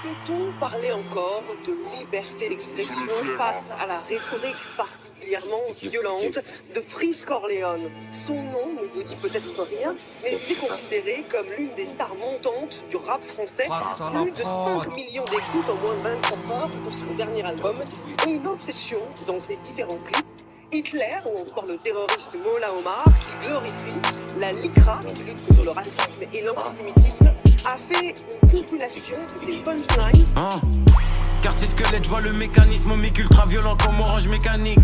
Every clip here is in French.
Peut-on parler encore de liberté d'expression face à la rhétorique particulièrement violente de Freeze Corleone? Son nom ne vous dit peut-être rien, mais il est considéré comme l'une des stars montantes du rap français. Plus de 5 millions d'écoutes en moins de 24 heures pour son dernier album et une obsession dans ses différents clips. Hitler ou encore le terroriste Mola Omar qui glorifie la LICRA qui lutte contre le racisme et l'antisémitisme a fait une compilation de ses punchlines. Quartier squelette, je vois le mécanisme, omique ultra violent comme Orange Mécanique.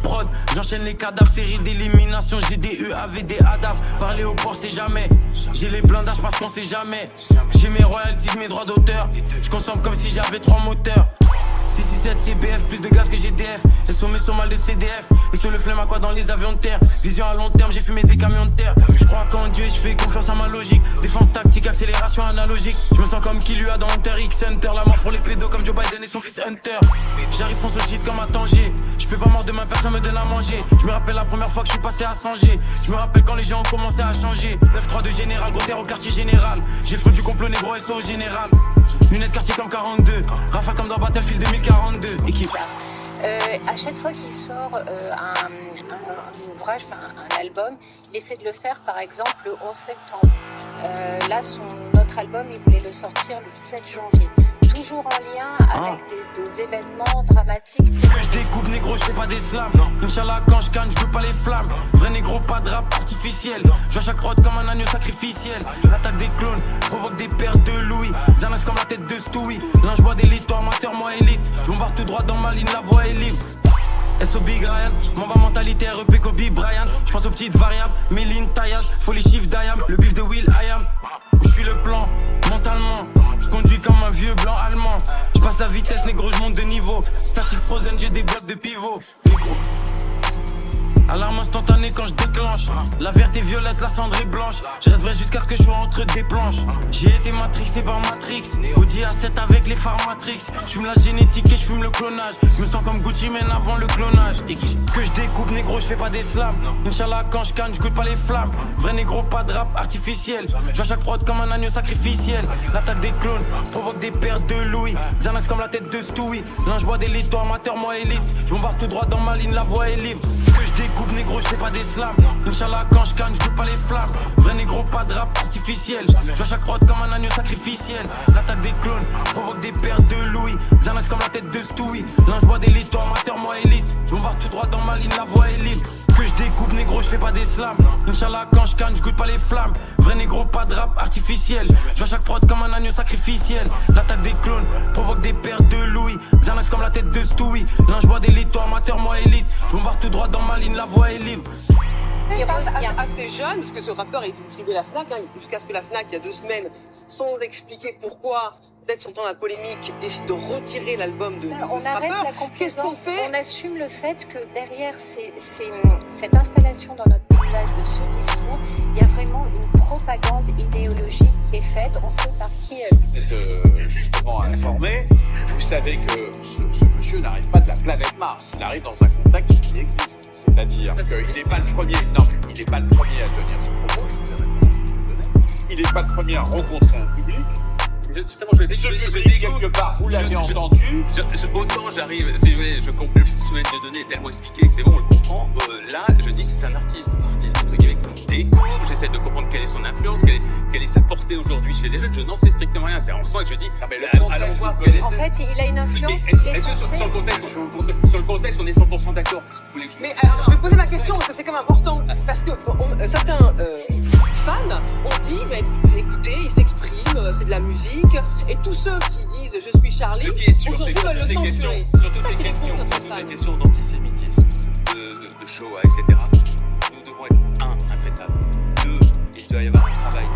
Prod, j'enchaîne les cadavres, série d'élimination, j'ai des UAV, des ADAF. Parler au port, c'est jamais. J'ai les blindages parce qu'on sait jamais. J'ai mes royalties, mes droits d'auteur. Je consomme comme si j'avais 3 moteurs. 667 CBF, plus de gaz que GDF. Les sommets sont mal de CDF. Et sur le flemme à quoi dans les avions de terre. Vision à long terme, j'ai fumé des camions de terre. Je crois qu'en Dieu et je fais confiance à ma logique. Défense tactique, accélération analogique. Je me sens comme qui lui a dans Hunter X Hunter. La mort pour les pédos comme Joe Biden et son fils Hunter. J'arrive fonce au shit comme à Tanger. Je fais pas mort demain, personne me donne à manger. Je me rappelle la première fois que je suis passé à Sanger. Je me rappelle quand les gens ont commencé à changer. 9-3 de général, gros terre au quartier général. J'ai le feu du complot négro et au général. Lunettes quartier comme 42. Rafale comme dans Battlefield 2042. Équipe. À chaque fois qu'il sort un ouvrage, un album, il essaie de le faire par exemple le 11 septembre. Là, notre album, il voulait le sortir le 7 janvier. Toujours en lien avec des événements dramatiques. Que je découpe négro, je fais pas des slams. Inch'Allah quand je canne, je veux pas les flammes. Vrai négro, pas de rap artificiel. Je vois chaque prod comme un agneau sacrificiel. L'attaque des clones provoque des pertes de Louis. Xanax comme la tête de Stewie. Linge bois d'élite, toi amateur, moi élite. Je bombarde tout droit dans ma ligne, la voix est libre. SO Big Ryan, mon bas mentalité REP Kobe Bryant. Je pense aux petites variables, Méline, taillage, faut les chiffres d'Ayam. Le bif de Will I am. Je suis le plan, mentalement. Je conduis comme un vieux blanc allemand. Je passe la vitesse, négro, je monte de niveau. Statique frozen, j'ai des blocs de pivot. Alarme instantanée quand je déclenche. La verte est violette, la cendre est blanche. Je reste vrai jusqu'à ce que je sois entre des planches. J'ai été matrixé par Matrix. Audi A7 avec les phares Matrix. J'fume la génétique et j'fume le clonage. Je me sens comme Gucci Mane avant le clonage. Et que je découpe négro, je fais pas des slams. Inch'Allah quand je canne, je goûte pas les flammes. Vrai négro, pas de rap artificiel. Je vois chaque prod comme un agneau sacrificiel. L'attaque des clones provoque des pertes de Louis. Xanax comme la tête de Stewie. Linge bois d'élite, toi amateur, moi élite. Je bombarde tout droit dans ma ligne, la voix est libre. Que je découpe négro, je fais pas des slams. Inch'Allah quand je canne, je goûte pas les flammes. Vrai négro, pas de rap artificiel. Je vois chaque prod comme un agneau sacrificiel. L'attaque des clones provoque des pertes de Louis. Xanax comme la tête de Stewie. Linge bois d'élite, toi amateur, moi élite. Je bombarde tout droit dans ma ligne, la voix est libre. Que je découpe négro, je fais pas des slams. Inch'Allah quand je canne, je goûte pas les flammes. Vrai négro, pas de rap artificiel. Je vois chaque prod comme un agneau sacrificiel. L'attaque des clones provoque des pertes de Louis. Xanax comme la tête de Stewie. Linge bois d'élite, toi amateur, moi élite. Je bombarde tout droit dans ma ligne, la voix est libre. Il passe assez jeune, puisque ce rappeur a été distribué à la FNAC, jusqu'à ce que la FNAC, il y a 2 semaines, sans expliquer pourquoi, peut-être sur le temps de la polémique, décide de retirer l'album de ce rappeur. On arrête la Qu'est-ce qu'on complaisance, fait? on assume le fait que derrière cette installation dans notre paysage de ce discours, il y a vraiment une propagande idéologique qui est faite, on sait par qui elle. Vous êtes justement informé, vous savez que ce monsieur n'arrive pas de la planète Mars, il arrive dans un contexte qui existe. C'est-à-dire qu'il n'est pas le premier, il n'est pas le premier à tenir ce propos, je vous ai référencé ce que je donnais. Il n'est pas le premier à rencontrer un public. Justement, je public, quelque part, vous l'avez entendu. Autant j'arrive, si vous voulez, je comprends, le semaine de données est tellement expliqué que c'est bon, on le comprend. Là, je dis c'est un artiste entre guillemets, que je découvre, j'essaie de comprendre quelle est son influence, quelle est sa portée aujourd'hui chez les jeunes. Je n'en sais strictement rien. C'est en sens que je dis, allons voir quelle est. En fait, il a une influence qui est Est-ce que censée... sur le contexte, on est 100% d'accord? Qu'est-ce que vous voulez que je Mais alors, je vais poser ma question, parce que c'est quand même important, parce que certains fans ont dit, mais écoutez, il s'exprime, c'est de la musique, et tous ceux qui disent je suis Charlie, ce qui est sûr, c'est aujourd'hui que veulent le censurer. sur toutes les questions d'antisémitisme, de Shoah, etc., nous devons être intraitables. 2, il doit y avoir un travail